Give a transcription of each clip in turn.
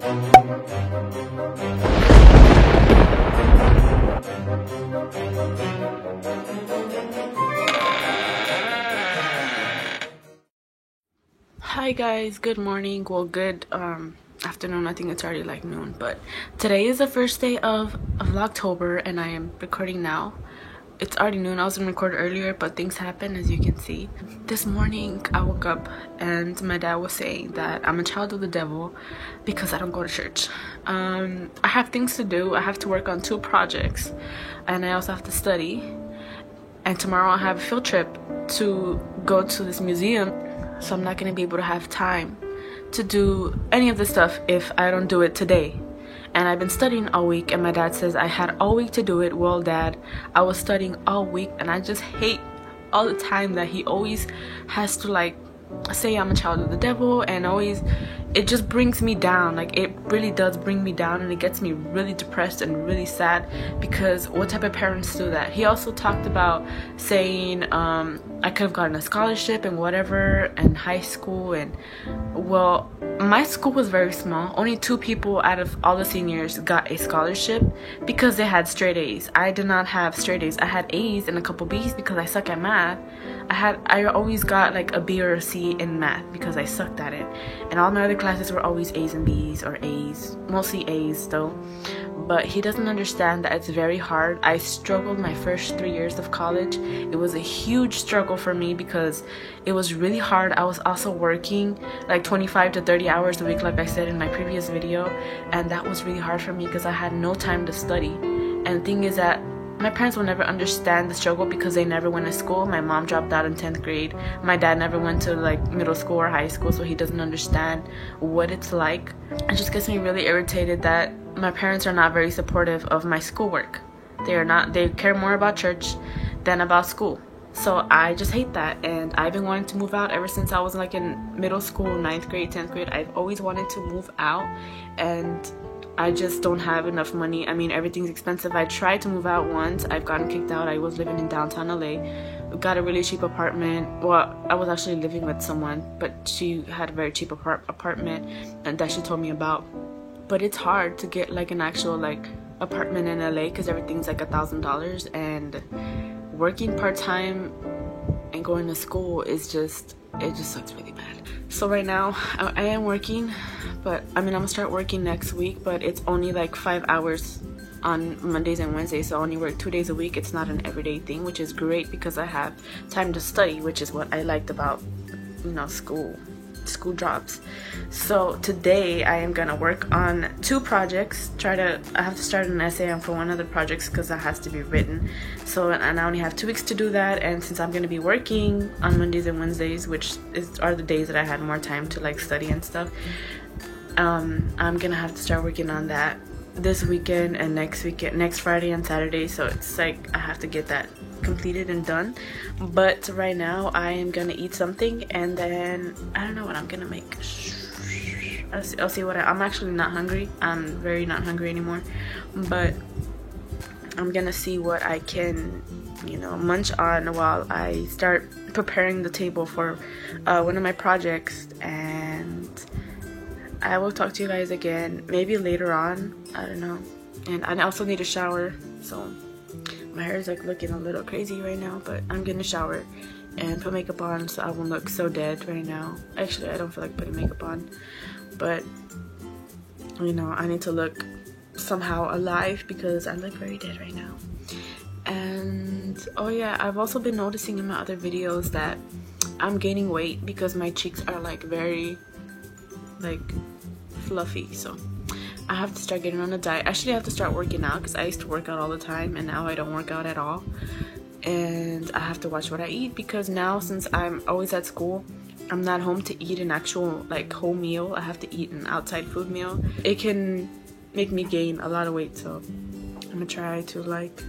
Hi guys, good morning. Well, good afternoon. I think it's already like noon, but today is the first day of Vlogtober and I am recording now. It's already noon. I was gonna record earlier, but things happen, as you can see. This morning I woke up and my dad was saying that I'm a child of the devil because I don't go to church. I have things to do. I have to work on 2 projects and I also have to study, and tomorrow I have a field trip to go to this museum, so I'm not gonna be able to have time to do any of this stuff if I don't do it today. And I've been studying all week and my dad says I had all week to do it. Well, Dad, I was studying all week and I just hate all the time that he always has to like say I'm a child of the devil, and always it just brings me down. Like, it really does bring me down and it gets me really depressed and really sad, because what type of parents do that? He also talked about saying I could have gotten a scholarship and whatever in high school, and well, my school was very small. Only 2 people out of all the seniors got a scholarship because they had straight A's. I did not have straight A's. I had A's and a couple B's because I suck at math. I always got like a B or a C in math because I sucked at it, and all my other classes were always A's and B's, or A's, mostly A's though. But he doesn't understand that it's very hard. I struggled my first 3 years of college. It was a huge struggle for me because it was really hard. I was also working like 25 to 30 hours a week, like I said in my previous video, and that was really hard for me because I had no time to study. And the thing is that my parents will never understand the struggle because they never went to school. My mom dropped out in 10th grade. My dad never went to like middle school or high school, so he doesn't understand what it's like. It just gets me really irritated that my parents are not very supportive of my schoolwork. They care more about church than about school. So I just hate that, and I've been wanting to move out ever since I was like in middle school, 9th grade, 10th grade. I've always wanted to move out, and I just don't have enough money. I mean, everything's expensive. I tried to move out once. I've gotten kicked out. I was living in downtown LA. Got a really cheap apartment. Well, I was actually living with someone, but she had a very cheap apartment, and that she told me about. But it's hard to get like an actual like apartment in LA because everything's like $1,000, and working part-time and going to school is just, it just sucks really bad. So right now I am working, but I mean, I'm gonna start working next week, but it's only like 5 hours on Mondays and Wednesdays, so I only work 2 days a week. It's not an everyday thing, which is great because I have time to study, which is what I liked about, you know, school jobs. So today I am gonna work on 2 projects. I have to start an essay on for one of the projects because that has to be written. So, and I only have 2 weeks to do that, and since I'm gonna be working on Mondays and Wednesdays, which are the days that I had more time to like study and stuff, I'm gonna have to start working on that this weekend and next Friday and Saturday. So it's like I have to get that completed and done. But right now I am gonna eat something, and then I don't know what I'm gonna make. I'll see what I'm actually not hungry. I'm very not hungry anymore, but I'm gonna see what I can, you know, munch on while I start preparing the table for one of my projects. And I will talk to you guys again maybe later on, I don't know. And I also need a shower, so my hair is like looking a little crazy right now, but I'm gonna shower and put makeup on so I won't look so dead right now. Actually, I don't feel like putting makeup on, but you know, I need to look somehow alive because I look very dead right now. And oh yeah, I've also been noticing in my other videos that I'm gaining weight because my cheeks are like very like fluffy, so I have to start getting on a diet. Actually, I have to start working out because I used to work out all the time and now I don't work out at all. And I have to watch what I eat because now, since I'm always at school, I'm not home to eat an actual like whole meal. I have to eat an outside food meal. It can make me gain a lot of weight, so I'm gonna try to like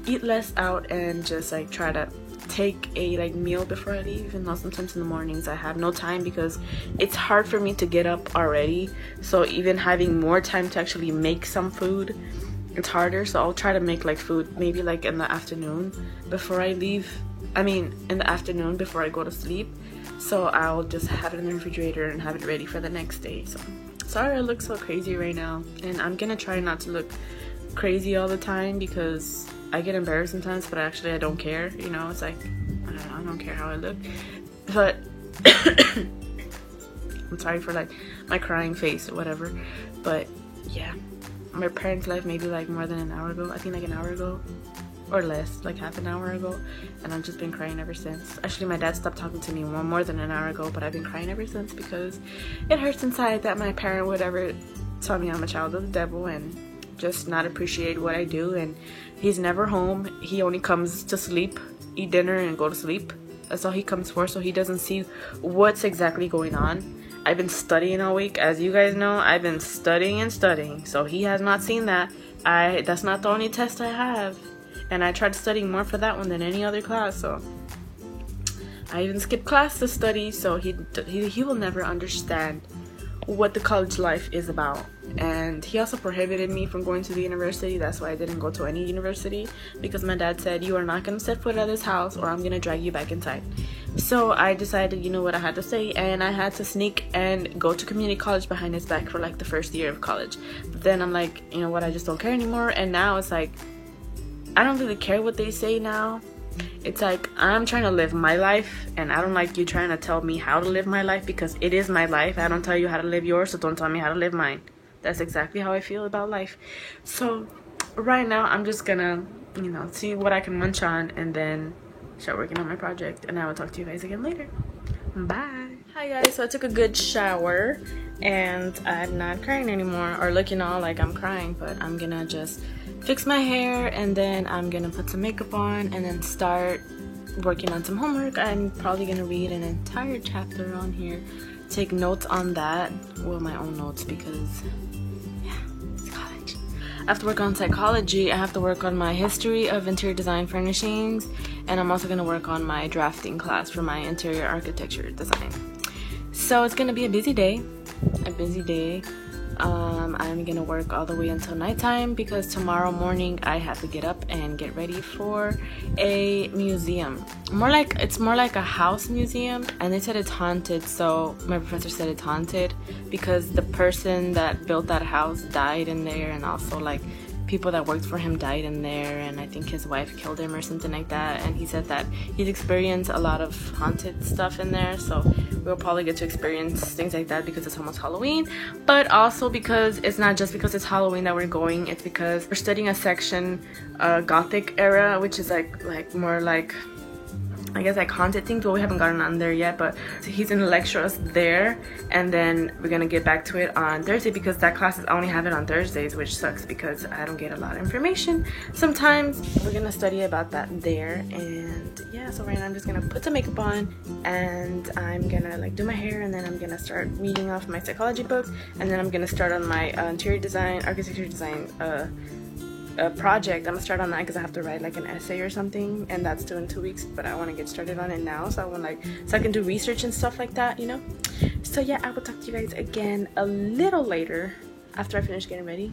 eat less out and just like try to take a like meal before I leave. Even though sometimes in the mornings I have no time because it's hard for me to get up already, so even having more time to actually make some food, it's harder. So I'll try to make like food maybe like in the afternoon before I leave. I mean in the afternoon before I go to sleep, so I'll just have it in the refrigerator and have it ready for the next day. So sorry I look so crazy right now, and I'm gonna try not to look crazy all the time because I get embarrassed sometimes, but actually I don't care, you know. It's like, I don't know, I don't care how I look. But I'm sorry for like my crying face or whatever. But yeah, my parents left maybe like more than an hour ago. I think like an hour ago or less, like half an hour ago, and I've just been crying ever since. Actually, my dad stopped talking to me more than an hour ago, but I've been crying ever since because it hurts inside that my parent would ever tell me I'm a child of the devil and just not appreciate what I do. And he's never home. He only comes to sleep, eat dinner, and go to sleep. That's all he comes for, so he doesn't see what's exactly going on. I've been studying all week. As you guys know, I've been studying and studying, so he has not seen that. That's not the only test I have, and I tried studying more for that one than any other class, so I even skipped class to study. So he will never understand what the college life is about. And he also prohibited me from going to the university. That's why I didn't go to any university, because my dad said, you are not going to step foot out of this house or I'm going to drag you back inside. So I decided, you know what I had to say, and I had to sneak and go to community college behind his back for like the first year of college. But then I'm like, you know what, I just don't care anymore. And now it's like, I don't really care what they say now. It's like, I'm trying to live my life, and I don't like you trying to tell me how to live my life, because it is my life. I don't tell you how to live yours, so don't tell me how to live mine. That's exactly how I feel about life. So right now I'm just gonna, you know, see what I can munch on and then start working on my project, and I will talk to you guys again later. Bye. Hi guys, so I took a good shower and I'm not crying anymore, or looking all like I'm crying, but I'm gonna just fix my hair and then I'm gonna put some makeup on and then start working on some homework. I'm probably gonna read an entire chapter on here, take notes on that, well, my own notes, because yeah, it's college. I have to work on psychology. I have to work on my history of interior design furnishings, and I'm also gonna work on my drafting class for my interior architecture design. So it's gonna be a busy day. I'm gonna work all the way until nighttime, because tomorrow morning I have to get up and get ready for a museum. It's more like a house museum, and they said it's haunted. So my professor said it's haunted because the person that built that house died in there, and also like people that worked for him died in there, and I think his wife killed him or something like that. And he said that he's experienced a lot of haunted stuff in there, so we'll probably get to experience things like that because it's almost Halloween. But also because it's not just because it's Halloween that we're going, it's because we're studying a section, Gothic era, which is like more like, I guess, like haunted things, but we haven't gotten on there yet. But he's gonna lecture us there, and then we're gonna get back to it on Thursday, because that class I only have it on Thursdays, which sucks because I don't get a lot of information sometimes. We're gonna study about that there. And yeah, so right now I'm just gonna put some makeup on and I'm gonna like do my hair, and then I'm gonna start reading off my psychology book, and then I'm gonna start on my interior design, architecture design a project. I'm gonna start on that because I have to write like an essay or something, and that's due in 2 weeks, but I want to get started on it now, so I can do research and stuff like that, you know. So yeah, I will talk to you guys again a little later after I finish getting ready.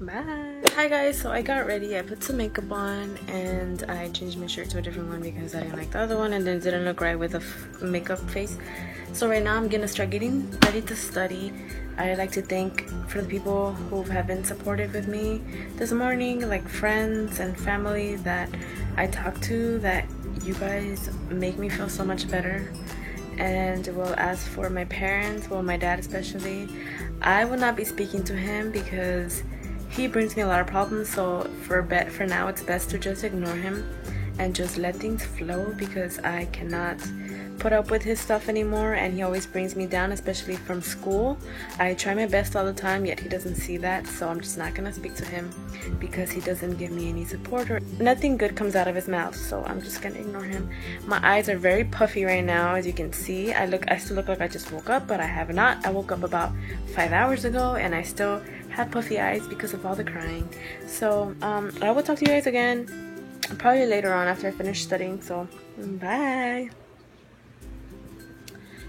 Bye. Hi guys, so I got ready. I put some makeup on and I changed my shirt to a different one because I didn't like the other one, and then didn't look right with a makeup face. So right now I'm gonna start getting ready to study. I'd like to thank for the people who have been supportive with me this morning, like friends and family that I talk to, that you guys make me feel so much better. And well, as for my parents, well, my dad especially, I will not be speaking to him because he brings me a lot of problems. So for now, it's best to just ignore him and just let things flow, because I cannot put up with his stuff anymore, and he always brings me down, especially from school. I try my best all the time, yet he doesn't see that, so I'm just not gonna speak to him because he doesn't give me any support, or nothing good comes out of his mouth, so I'm just gonna ignore him. My eyes are very puffy right now, as you can see. I still look like I just woke up, but I have not. I woke up about 5 hours ago and I still have puffy eyes because of all the crying. So I will talk to you guys again probably later on after I finish studying, so bye.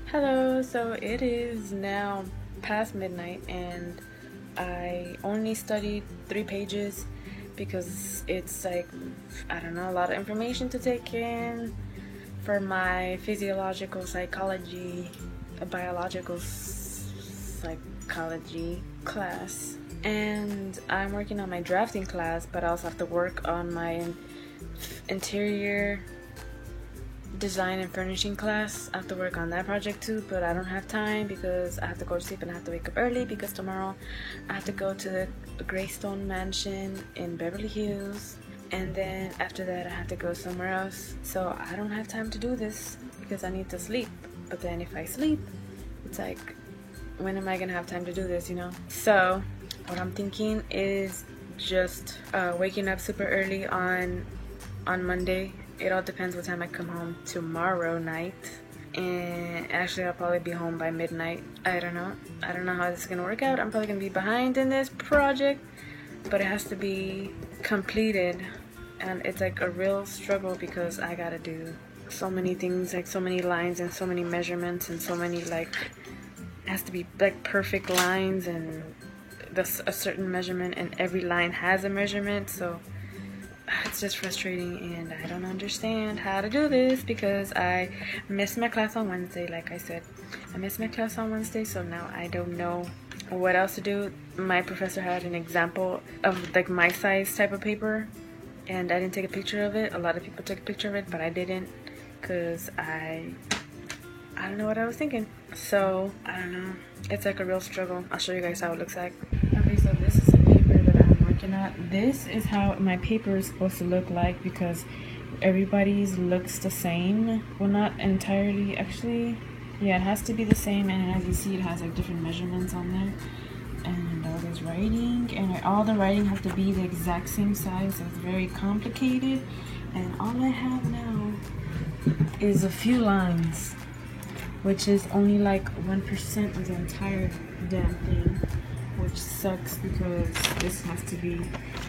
Hello, so it is now past midnight and I only studied 3 pages because it's like, I don't know, a lot of information to take in for my physiological, psychology, biological psychology class, and I'm working on my drafting class, but I also have to work on my interior design and furnishing class. I have to work on that project too, but I don't have time because I have to go to sleep and I have to wake up early because tomorrow I have to go to the Greystone Mansion in Beverly Hills, and then after that I have to go somewhere else. So I don't have time to do this because I need to sleep. But then if I sleep, it's like, when am I gonna have time to do this, you know? So what I'm thinking is just waking up super early on Monday. It all depends what time I come home tomorrow night, and actually I'll probably be home by midnight. I don't know how this is gonna work out. I'm probably gonna be behind in this project, but it has to be completed, and it's like a real struggle because I gotta do so many things, like so many lines and so many measurements and so many, like, it has to be like perfect lines and a certain measurement, and every line has a measurement. So it's just frustrating, and I don't understand how to do this because I missed my class on Wednesday. Like I said, I missed my class on Wednesday, so now I don't know what else to do. My professor had an example of like my size type of paper, and I didn't take a picture of it. A lot of people took a picture of it, but I didn't because I don't know what I was thinking. So I don't know, it's like a real struggle. I'll show you guys how it looks like. Okay, so this is the paper that I'm working at. This is how my paper is supposed to look like because everybody's looks the same. Well, not entirely, actually. Yeah, it has to be the same, and as you see, it has like different measurements on there, and there's writing, and all the writing has to be the exact same size. So it's very complicated, and all I have now is a few lines, which is only like 1% of the entire damn thing, which sucks because this has to be,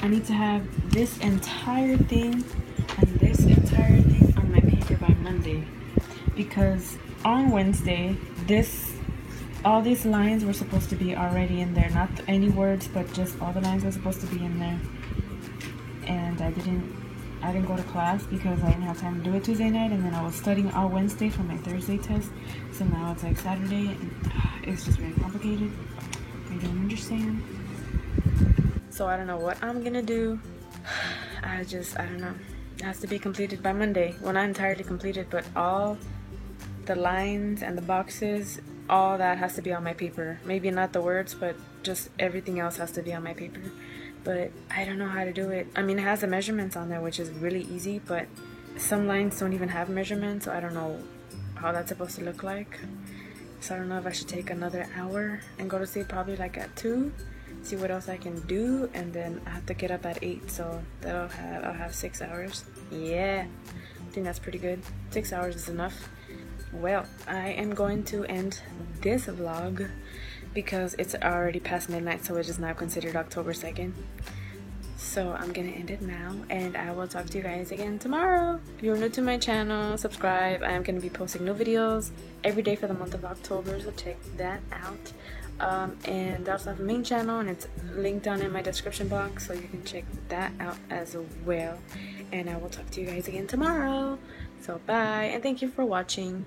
I need to have this entire thing and this entire thing on my paper by Monday, because on Wednesday all these lines were supposed to be already in there, not any words, but just all the lines were supposed to be in there, and I didn't go to class because I didn't have time to do it Tuesday night, and then I was studying all Wednesday for my Thursday test. So now it's like Saturday, and it's just very complicated. I don't understand. So I don't know what I'm gonna do. I don't know. It has to be completed by Monday. Well, not entirely completed, but all the lines and the boxes, all that has to be on my paper. Maybe not the words, but just everything else has to be on my paper. But I don't know how to do it. I mean, it has the measurements on there, which is really easy, but some lines don't even have measurements, so I don't know how that's supposed to look like. So I don't know if I should take another hour and go to sleep probably like at 2, see what else I can do, and then I have to get up at 8, so I'll have 6 hours. Yeah, I think that's pretty good. 6 hours is enough. Well, I am going to end this vlog because it's already past midnight, so it is now considered October 2nd. So I'm gonna end it now, and I will talk to you guys again tomorrow. If you're new to my channel, subscribe. I am gonna be posting new videos every day for the month of October, so check that out. And I also have a main channel, and it's linked down in my description box, so you can check that out as well. And I will talk to you guys again tomorrow. So bye, and thank you for watching.